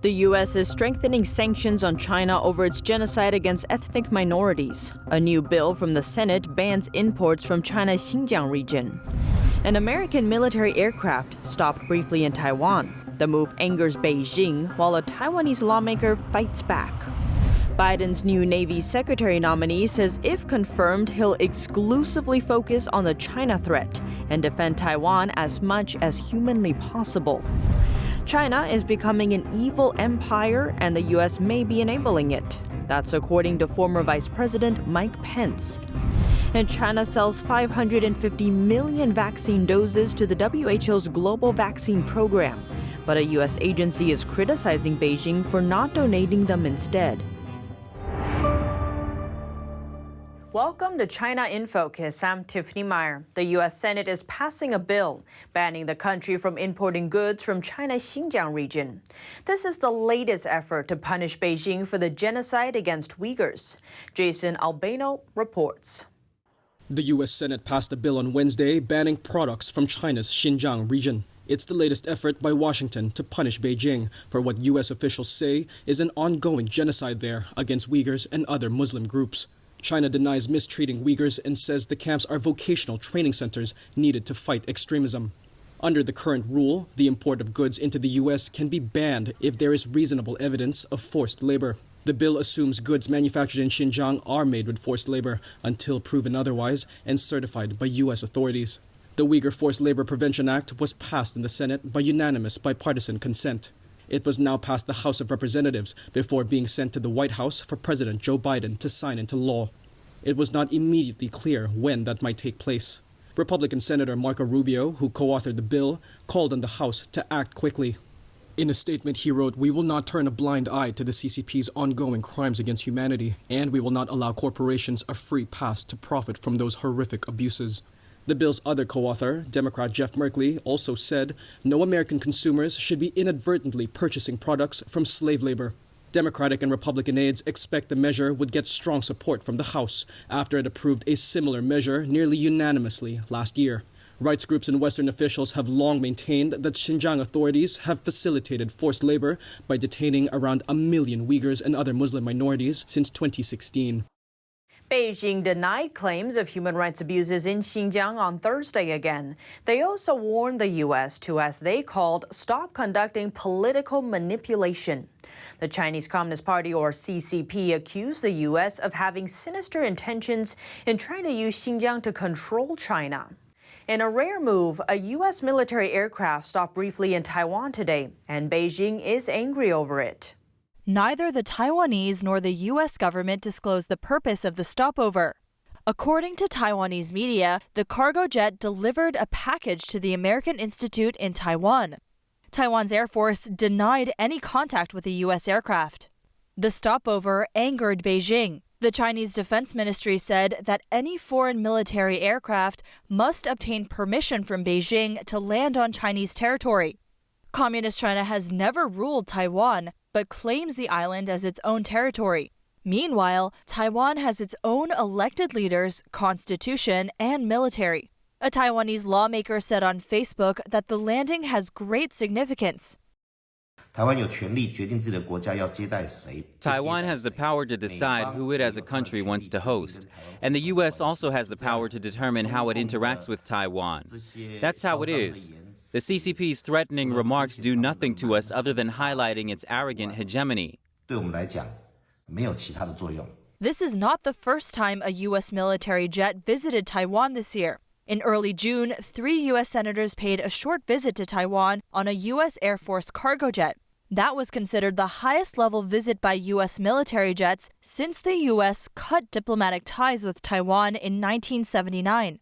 The U.S. is strengthening sanctions on China over its genocide against ethnic minorities. A new bill from the Senate bans imports from China's Xinjiang region. An American military aircraft stopped briefly in Taiwan. The move angers Beijing, while a Taiwanese lawmaker fights back. Biden's new Navy Secretary nominee says if confirmed, he'll exclusively focus on the China threat and defend Taiwan as much as humanly possible. China is becoming an evil empire, and the U.S. may be enabling it. That's according to former Vice-President Mike Pence. And China sells 550 million vaccine doses to the WHO's global vaccine program. But a U.S. agency is criticizing Beijing for not donating them instead. Welcome to China in Focus. I'm Tiffany Meyer. The U.S. Senate is passing a bill banning the country from importing goods from China's Xinjiang region. This is the latest effort to punish Beijing for the genocide against Uyghurs. Jason Albano reports. The U.S. Senate passed a bill on Wednesday banning products from China's Xinjiang region. It's the latest effort by Washington to punish Beijing for what U.S. officials say is an ongoing genocide there against Uyghurs and other Muslim groups. China denies mistreating Uyghurs and says the camps are vocational training centers needed to fight extremism. Under the current rule, the import of goods into the U.S. can be banned if there is reasonable evidence of forced labor. The bill assumes goods manufactured in Xinjiang are made with forced labor until proven otherwise and certified by U.S. authorities. The Uyghur Forced Labor Prevention Act was passed in the Senate by unanimous bipartisan consent. It was now past the House of Representatives before being sent to the White House for President Joe Biden to sign into law. It was not immediately clear when that might take place. Republican Senator Marco Rubio, who co-authored the bill, called on the House to act quickly. In a statement, he wrote, "We will not turn a blind eye to the CCP's ongoing crimes against humanity, and we will not allow corporations a free pass to profit from those horrific abuses." The bill's other co-author, Democrat Jeff Merkley, also said no American consumers should be inadvertently purchasing products from slave labor. Democratic and Republican aides expect the measure would get strong support from the House after it approved a similar measure nearly unanimously last year. Rights groups and Western officials have long maintained that Xinjiang authorities have facilitated forced labor by detaining around 1 million Uyghurs and other Muslim minorities since 2016. Beijing denied claims of human rights abuses in Xinjiang on Thursday again. They also warned the U.S. to, as they called, stop conducting political manipulation. The Chinese Communist Party, or CCP, accused the U.S. of having sinister intentions in trying to use Xinjiang to control China. In a rare move, a U.S. military aircraft stopped briefly in Taiwan today, and Beijing is angry over it. Neither the Taiwanese nor the U.S. government disclosed the purpose of the stopover. According to Taiwanese media, the cargo jet delivered a package to the American Institute in Taiwan. Taiwan's Air Force denied any contact with the U.S. aircraft. The stopover angered Beijing. The Chinese Defense Ministry said that any foreign military aircraft must obtain permission from Beijing to land on Chinese territory. Communist China has never ruled Taiwan, but claims the island as its own territory. Meanwhile, Taiwan has its own elected leaders, constitution, and military. A Taiwanese lawmaker said on Facebook that the landing has great significance. Taiwan has the power to decide who it as a country wants to host, and the U.S. also has the power to determine how it interacts with Taiwan. That's how it is. The CCP's threatening remarks do nothing to us other than highlighting its arrogant hegemony. This is not the first time a U.S. military jet visited Taiwan this year. In early June, 3 U.S. senators paid a short visit to Taiwan on a U.S. Air Force cargo jet. That was considered the highest-level visit by U.S. military jets since the U.S. cut diplomatic ties with Taiwan in 1979.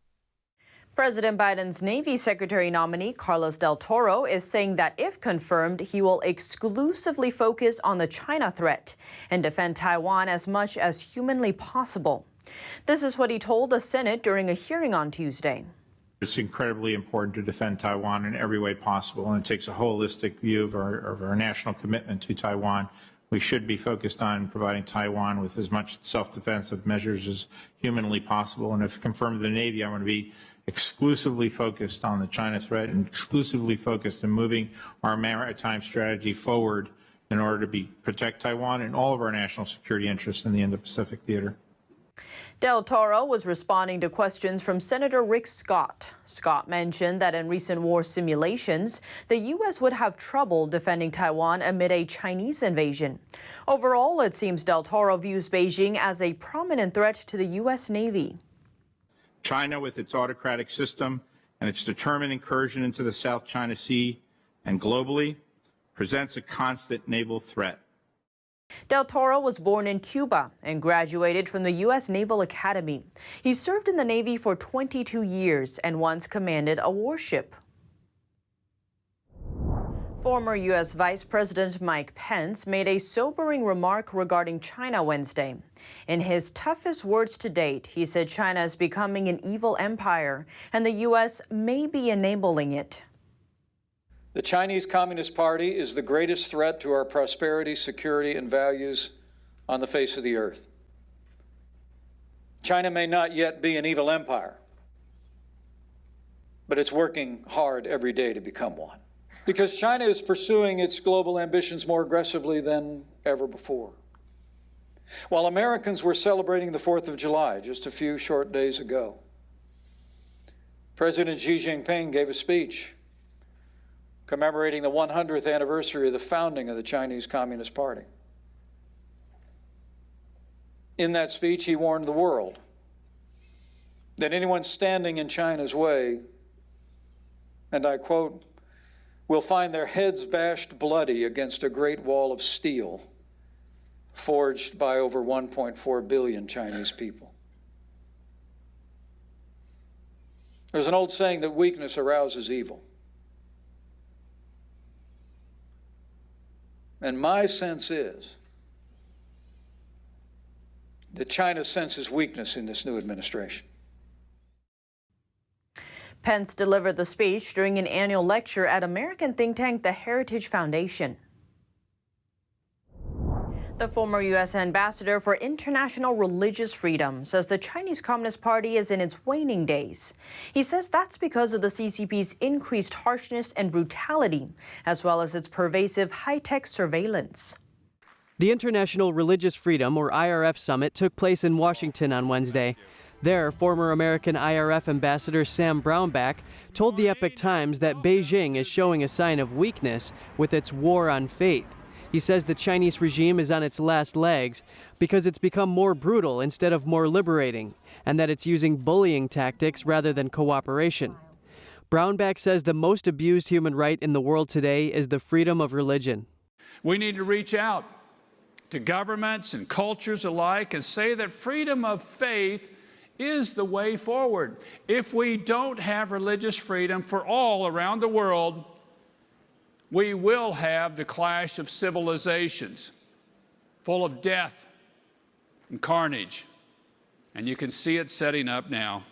President Biden's Navy Secretary nominee, Carlos Del Toro, is saying that if confirmed, he will exclusively focus on the China threat and defend Taiwan as much as humanly possible. This is what he told the Senate during a hearing on Tuesday. It's incredibly important to defend Taiwan in every way possible, and it takes a holistic view of our national commitment to Taiwan. We should be focused on providing Taiwan with as much self-defensive measures as humanly possible. And if confirmed in the Navy, I'm going to be exclusively focused on the China threat and exclusively focused on moving our maritime strategy forward in order to protect Taiwan and all of our national security interests in the Indo-Pacific theater. Del Toro was responding to questions from Senator Rick Scott. Scott mentioned that in recent war simulations, the U.S. would have trouble defending Taiwan amid a Chinese invasion. Overall, it seems Del Toro views Beijing as a prominent threat to the U.S. Navy. China, with its autocratic system and its determined incursion into the South China Sea and globally, presents a constant naval threat. Del Toro was born in Cuba and graduated from the U.S. Naval Academy. He served in the Navy for 22 years and once commanded a warship. Former U.S. Vice-President Mike Pence made a sobering remark regarding China Wednesday. In his toughest words to date, he said China is becoming an evil empire and the U.S. may be enabling it. The Chinese Communist Party is the greatest threat to our prosperity, security, and values on the face of the earth. China may not yet be an evil empire, but it's working hard every day to become one. Because China is pursuing its global ambitions more aggressively than ever before. While Americans were celebrating the 4th of July just a few short days ago, President Xi Jinping gave a speech commemorating the 100th anniversary of the founding of the Chinese Communist Party. In that speech, he warned the world that anyone standing in China's way, and I quote, will find their heads bashed bloody against a great wall of steel forged by over 1.4 billion Chinese people. There's an old saying that weakness arouses evil. And my sense is that China senses weakness in this new administration. Pence delivered the speech during an annual lecture at American think tank the Heritage Foundation. The former U.S. ambassador for international religious freedom says the Chinese Communist Party is in its waning days. He says that's because of the CCP's increased harshness and brutality, as well as its pervasive high-tech surveillance. The International Religious Freedom, or IRF Summit, took place in Washington on Wednesday. There, former American IRF Ambassador Sam Brownback told the Epoch Times that Beijing is showing a sign of weakness with its war on faith. He says the Chinese regime is on its last legs because it's become more brutal instead of more liberating, and that it's using bullying tactics rather than cooperation. Brownback says the most abused human right in the world today is the freedom of religion. We need to reach out to governments and cultures alike and say that freedom of faith is the way forward. If we don't have religious freedom for all around the world, we will have the clash of civilizations, full of death and carnage, and you can see it setting up now.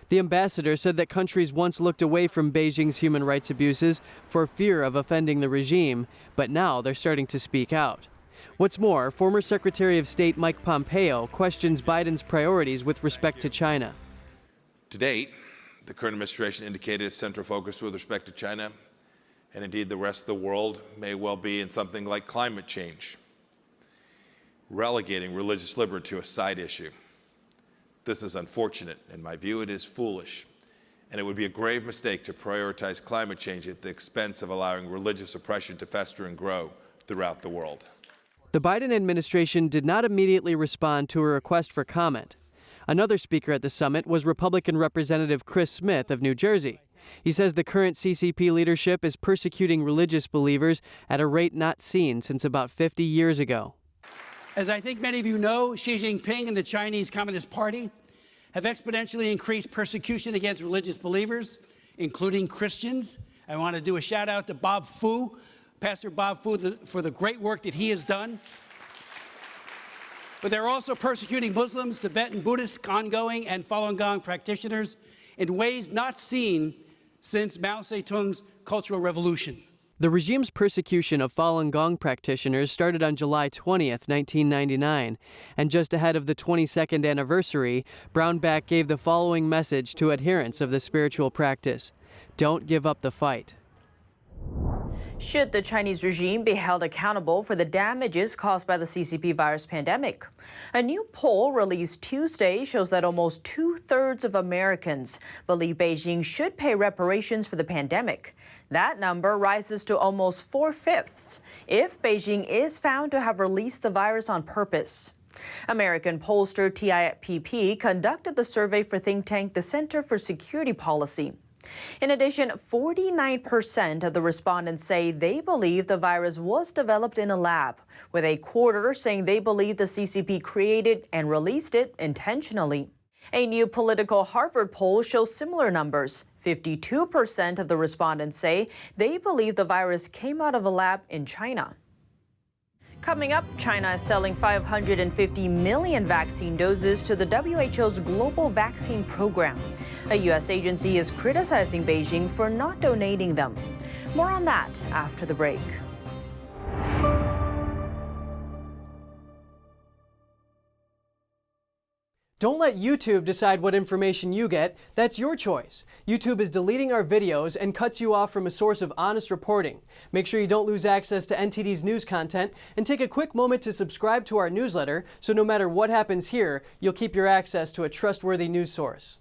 The ambassador said that countries once looked away from Beijing's human rights abuses for fear of offending the regime, but now they're starting to speak out. What's more, former Secretary of State Mike Pompeo questions Biden's priorities with respect to China. To date, the current administration indicated its central focus with respect to China, and indeed the rest of the world, may well be in something like climate change, relegating religious liberty to a side issue. This is unfortunate. In my view, it is foolish, and it would be a grave mistake to prioritize climate change at the expense of allowing religious oppression to fester and grow throughout the world. The Biden administration did not immediately respond to a request for comment. Another speaker at the summit was Republican Representative Chris Smith of New Jersey. He says the current CCP leadership is persecuting religious believers at a rate not seen since about 50 years ago. As I think many of you know, Xi Jinping and the Chinese Communist Party have exponentially increased persecution against religious believers, including Christians. I want to do a shout out to Bob Fu, Pastor Bob Fu, for the great work that he has done. But they're also persecuting Muslims, Tibetan Buddhists, ongoing, and Falun Gong practitioners in ways not seen since Mao Zedong's Cultural Revolution. The regime's persecution of Falun Gong practitioners started on July 20th, 1999, and just ahead of the 22nd anniversary, Brownback gave the following message to adherents of the spiritual practice: don't give up the fight. Should the Chinese regime be held accountable for the damages caused by the CCP virus pandemic? A new poll released Tuesday shows that almost 2/3 of Americans believe Beijing should pay reparations for the pandemic. That number rises to almost 4/5 if Beijing is found to have released the virus on purpose. American pollster TIPP conducted the survey for think tank the Center for Security Policy. In addition, 49% of the respondents say they believe the virus was developed in a lab, with a quarter saying they believe the CCP created and released it intentionally. A new Political Harvard poll shows similar numbers. 52% of the respondents say they believe the virus came out of a lab in China. Coming up, China is selling 550 million vaccine doses to the WHO's global vaccine program. A U.S. agency is criticizing Beijing for not donating them. More on that after the break. Don't let YouTube decide what information you get. That's your choice. YouTube is deleting our videos and cuts you off from a source of honest reporting. Make sure you don't lose access to NTD's news content, and take a quick moment to subscribe to our newsletter so no matter what happens here, you'll keep your access to a trustworthy news source.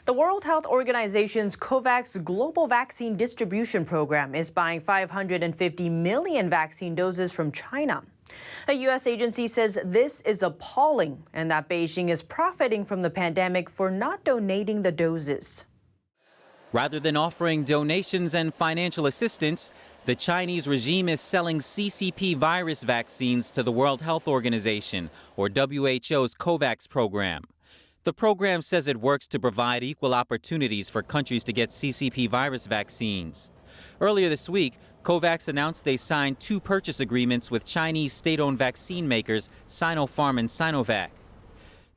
The World Health Organization's COVAX global vaccine distribution program is buying 550 million vaccine doses from China. A U.S. agency says this is appalling and that Beijing is profiting from the pandemic for not donating the doses. Rather than offering donations and financial assistance, the Chinese regime is selling CCP virus vaccines to the World Health Organization, or WHO's COVAX program. The program says it works to provide equal opportunities for countries to get CCP virus vaccines. Earlier this week, COVAX announced they signed 2 purchase agreements with Chinese state-owned vaccine makers Sinopharm and Sinovac.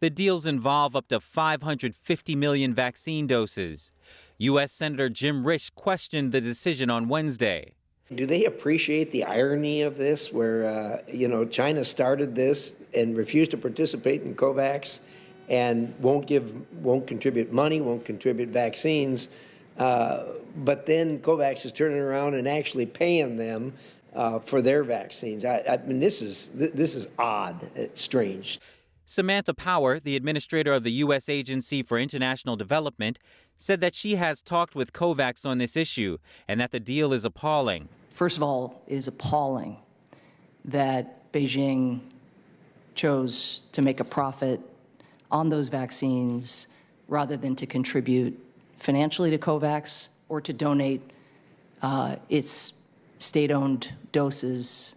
The deals involve up to 550 million vaccine doses. U.S. Senator Jim Risch questioned the decision on Wednesday. Do they appreciate the irony of this, where, China started this and refused to participate in COVAX and won't contribute money, won't contribute vaccines, but then COVAX is turning around and actually paying them for their vaccines. I mean, this is odd. It's strange. Samantha Power, the administrator of the U.S. Agency for International Development, said that she has talked with COVAX on this issue and that the deal is appalling. First of all, it is appalling that Beijing chose to make a profit on those vaccines rather than to contribute financially to COVAX or to donate its state-owned doses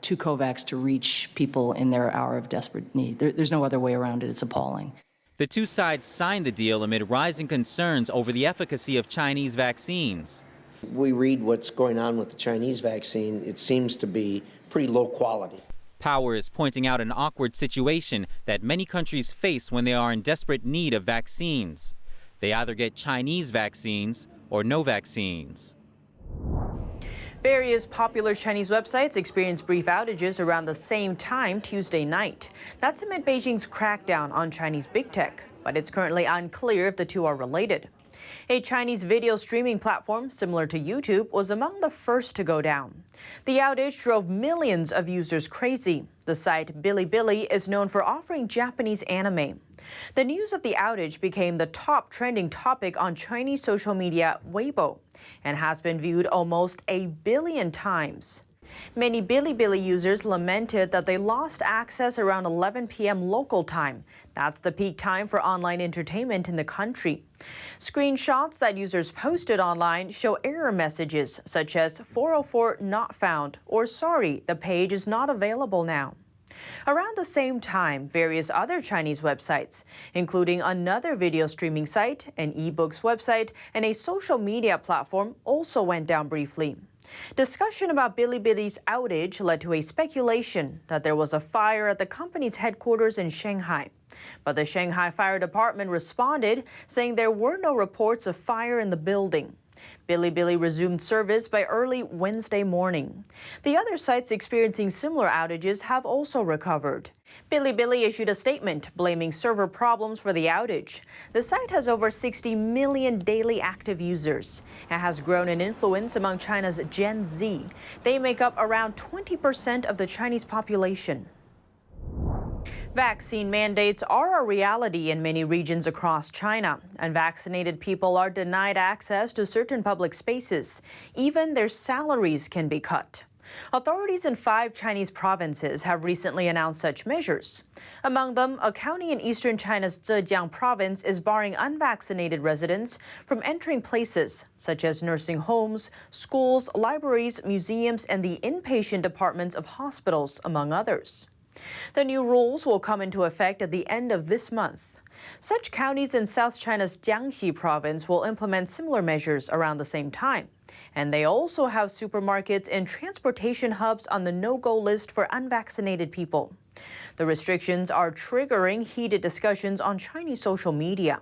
to COVAX to reach people in their hour of desperate need. There's no other way around it. It's appalling. The two sides signed the deal amid rising concerns over the efficacy of Chinese vaccines. We read what's going on with the Chinese vaccine. It seems to be pretty low quality. Power is pointing out an awkward situation that many countries face when they are in desperate need of vaccines. They either get Chinese vaccines or no vaccines. Various popular Chinese websites experienced brief outages around the same time Tuesday night. That's amid Beijing's crackdown on Chinese big tech, but it's currently unclear if the two are related. A Chinese video streaming platform similar to YouTube was among the first to go down. The outage drove millions of users crazy. The site Bilibili is known for offering Japanese anime. The news of the outage became the top trending topic on Chinese social media Weibo and has been viewed almost 1 billion times. Many Bilibili users lamented that they lost access around 11 p.m. local time. That's the peak time for online entertainment in the country. Screenshots that users posted online show error messages such as 404 not found or sorry, the page is not available now. Around the same time, various other Chinese websites, including another video streaming site, an ebooks website, and a social media platform, also went down briefly. Discussion about Bilibili's outage led to a speculation that there was a fire at the company's headquarters in Shanghai. But the Shanghai Fire Department responded, saying there were no reports of fire in the building. Bilibili resumed service by early Wednesday morning. The other sites experiencing similar outages have also recovered. Bilibili issued a statement blaming server problems for the outage. The site has over 60 million daily active users and has grown in influence among China's Gen Z. They make up around 20% of the Chinese population. Vaccine mandates are a reality in many regions across China. Unvaccinated people are denied access to certain public spaces. Even their salaries can be cut. Authorities in 5 Chinese provinces have recently announced such measures. Among them, a county in eastern China's Zhejiang province is barring unvaccinated residents from entering places such as nursing homes, schools, libraries, museums, and the inpatient departments of hospitals, among others. The new rules will come into effect at the end of this month. Such counties in South China's Jiangxi province will implement similar measures around the same time. And they also have supermarkets and transportation hubs on the no-go list for unvaccinated people. The restrictions are triggering heated discussions on Chinese social media.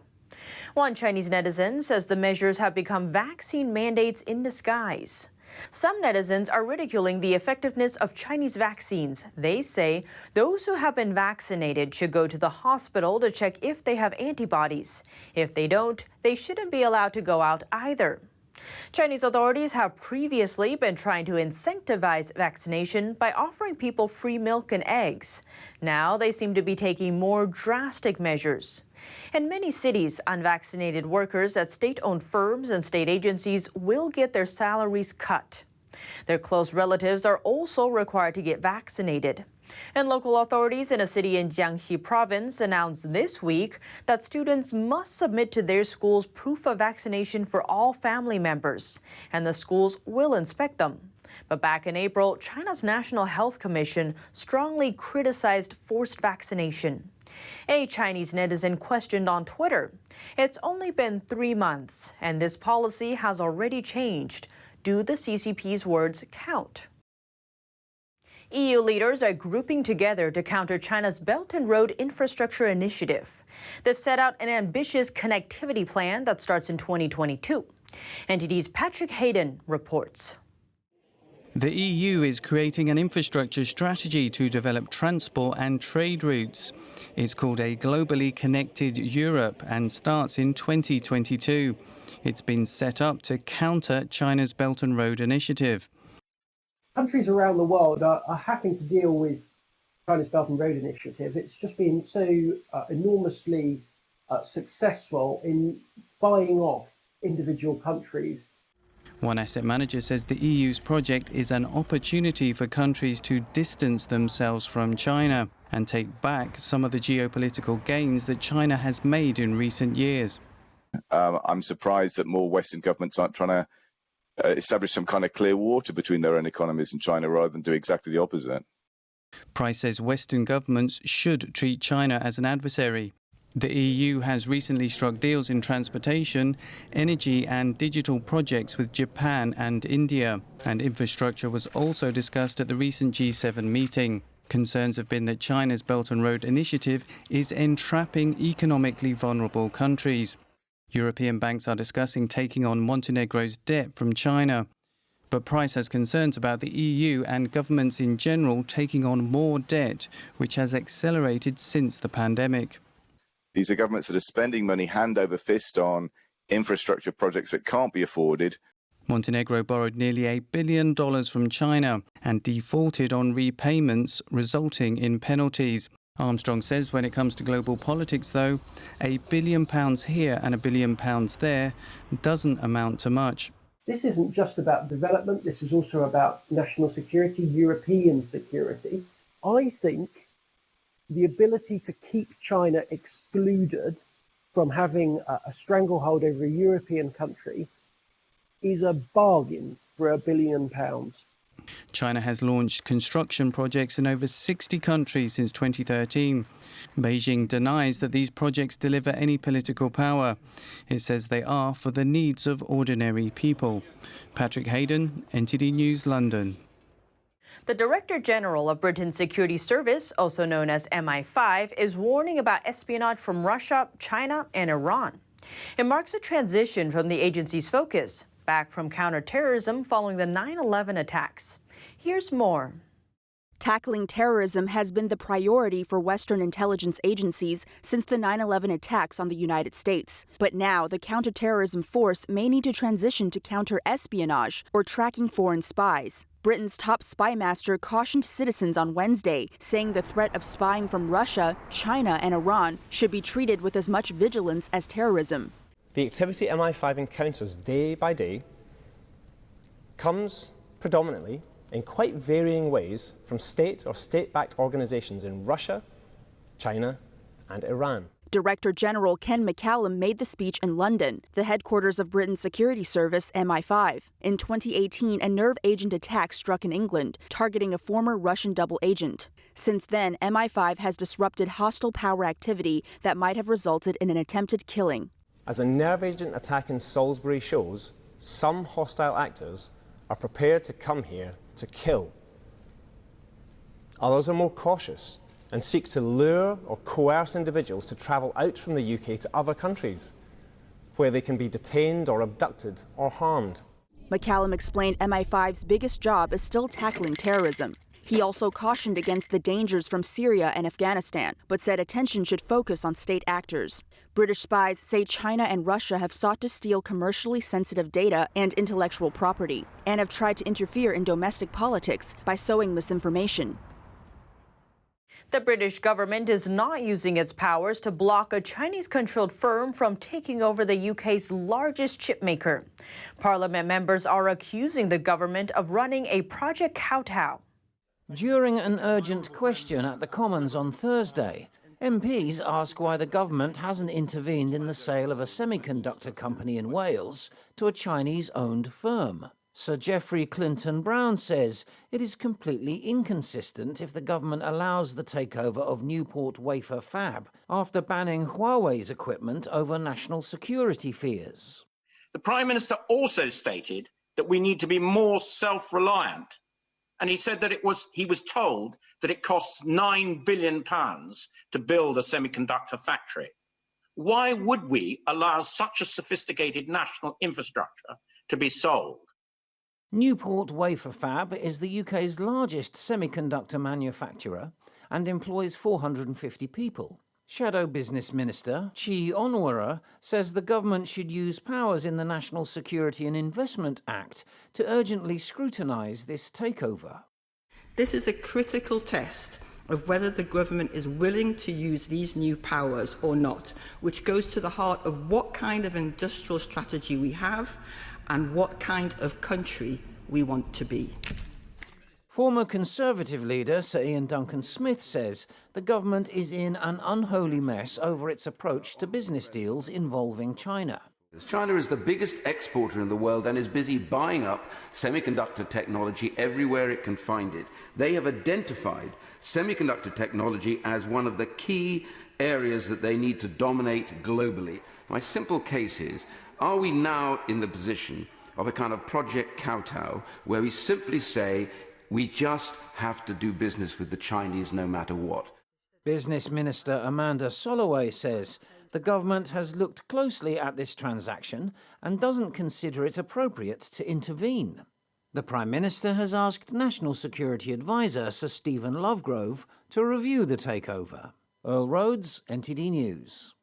One Chinese netizen says the measures have become vaccine mandates in disguise. Some netizens are ridiculing the effectiveness of Chinese vaccines. They say those who have been vaccinated should go to the hospital to check if they have antibodies. If they don't, they shouldn't be allowed to go out either. Chinese authorities have previously been trying to incentivize vaccination by offering people free milk and eggs. Now they seem to be taking more drastic measures. In many cities, unvaccinated workers at state-owned firms and state agencies will get their salaries cut. Their close relatives are also required to get vaccinated. And local authorities in a city in Jiangxi province announced this week that students must submit to their schools proof of vaccination for all family members, and the schools will inspect them. But back in April, China's National Health Commission strongly criticized forced vaccination. A Chinese netizen questioned on Twitter, "It's only been 3 months, and this policy has already changed. Do the CCP's words count?" EU leaders are grouping together to counter China's Belt and Road Infrastructure Initiative. They've set out an ambitious connectivity plan that starts in 2022. NTD's Patrick Hayden reports. The EU is creating an infrastructure strategy to develop transport and trade routes. It's called a Globally Connected Europe and starts in 2022. It's been set up to counter China's Belt and Road Initiative. Countries around the world are having to deal with China's Belt and Road Initiative. It's just been so enormously successful in buying off individual countries. One asset manager says the EU's project is an opportunity for countries to distance themselves from China and take back some of the geopolitical gains that China has made in recent years. I'm surprised that more Western governments aren't trying to establish some kind of clear water between their own economies and China rather than do exactly the opposite. Price says Western governments should treat China as an adversary. The EU has recently struck deals in transportation, energy and digital projects with Japan and India. And infrastructure was also discussed at the recent G7 meeting. Concerns have been that China's Belt and Road Initiative is entrapping economically vulnerable countries. European banks are discussing taking on Montenegro's debt from China. But Price has concerns about the EU and governments in general taking on more debt, which has accelerated since the pandemic. These are governments that are spending money hand over fist on infrastructure projects that can't be afforded. Montenegro borrowed nearly $1 billion from China and defaulted on repayments, resulting in penalties. Armstrong says when it comes to global politics, though, £1 billion here and £1 billion there doesn't amount to much. This isn't just about development, this is also about national security, European security. I think the ability to keep China excluded from having a stranglehold over a European country is a bargain for £1 billion. China has launched construction projects in over 60 countries since 2013. Beijing denies that these projects deliver any political power. It says they are for the needs of ordinary people. Patrick Hayden, NTD News, London. The Director General of Britain's Security Service, also known as MI5, is warning about espionage from Russia, China, and Iran. It marks a transition from the agency's focus. back from counterterrorism following the 9/11 attacks. Here's more. Tackling terrorism has been the priority for Western intelligence agencies since the 9/11 attacks on the United States. But now the counterterrorism force may need to transition to counter-espionage or tracking foreign spies. Britain's top spy master cautioned citizens on Wednesday, saying the threat of spying from Russia, China, and Iran should be treated with as much vigilance as terrorism. The activity MI5 encounters day by day comes predominantly in quite varying ways from state or state-backed organizations in Russia, China, and Iran. Director General Ken McCallum made the speech in London, the headquarters of Britain's security service MI5. In 2018, a nerve agent attack struck in England, targeting a former Russian double agent. Since then, MI5 has disrupted hostile power activity that might have resulted in an attempted killing. As a nerve agent attack in Salisbury shows, some hostile actors are prepared to come here to kill. Others are more cautious and seek to lure or coerce individuals to travel out from the UK to other countries, where they can be detained or abducted or harmed. McCallum explained MI5's biggest job is still tackling terrorism. He also cautioned against the dangers from Syria and Afghanistan, but said attention should focus on state actors. British spies say China and Russia have sought to steal commercially sensitive data and intellectual property, and have tried to interfere in domestic politics by sowing misinformation. The British government is not using its powers to block a Chinese-controlled firm from taking over the UK's largest chipmaker. Parliament members are accusing the government of running a Project Kowtow. During an urgent question at the Commons on Thursday, MPs ask why the government hasn't intervened in the sale of a semiconductor company in Wales to a Chinese-owned firm. Sir Geoffrey Clinton-Brown says it is completely inconsistent if the government allows the takeover of Newport wafer fab after banning Huawei's equipment over national security fears. The Prime Minister also stated that we need to be more self-reliant. And he said that he was told that it costs £9 billion to build a semiconductor factory. Why would we allow such a sophisticated national infrastructure to be sold? Newport wafer fab is the UK's largest semiconductor manufacturer and employs 450 people. Shadow Business Minister Chi Onwara says the government should use powers in the National Security and Investment Act to urgently scrutinise this takeover. This is a critical test of whether the government is willing to use these new powers or not, which goes to the heart of what kind of industrial strategy we have and what kind of country we want to be. Former Conservative leader Sir Ian Duncan-Smith says the government is in an unholy mess over its approach to business deals involving China. China is the biggest exporter in the world and is busy buying up semiconductor technology everywhere it can find it. They have identified semiconductor technology as one of the key areas that they need to dominate globally. My simple case is, are we now in the position of a kind of Project Kowtow, where we simply say, we just have to do business with the Chinese no matter what? Business Minister Amanda Soloway says the government has looked closely at this transaction and doesn't consider it appropriate to intervene. The Prime Minister has asked National Security Advisor Sir Stephen Lovegrove to review the takeover. Earl Rhodes, NTD News.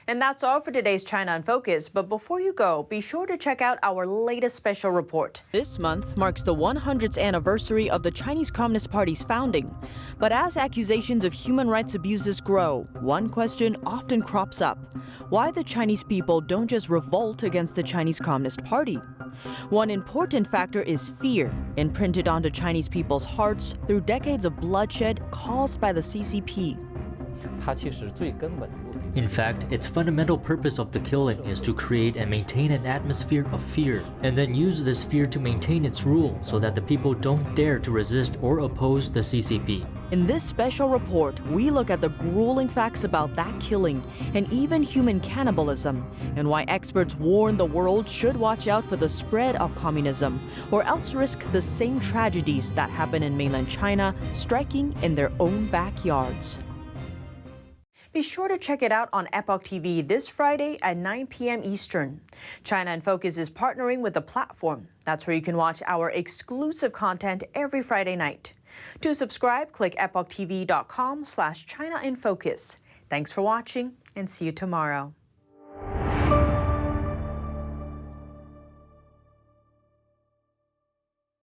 And that's all for today's China in Focus. But before you go, be sure to check out our latest special report. This month marks the 100th anniversary of the Chinese Communist Party's founding. But as accusations of human rights abuses grow, one question often crops up: why the Chinese people don't just revolt against the Chinese Communist Party? One important factor is fear, imprinted onto Chinese people's hearts through decades of bloodshed caused by the CCP. In fact, its fundamental purpose of the killing is to create and maintain an atmosphere of fear, and then use this fear to maintain its rule so that the people don't dare to resist or oppose the CCP. In this special report, we look at the grueling facts about that killing and even human cannibalism, and why experts warn the world should watch out for the spread of communism, or else risk the same tragedies that happen in mainland China striking in their own backyards. Be sure to check it out on Epoch TV this Friday at 9 p.m. Eastern. China in Focus is partnering with the platform. That's where you can watch our exclusive content every Friday night. To subscribe, click epochtv.com/China in Focus. Thanks for watching and see you tomorrow.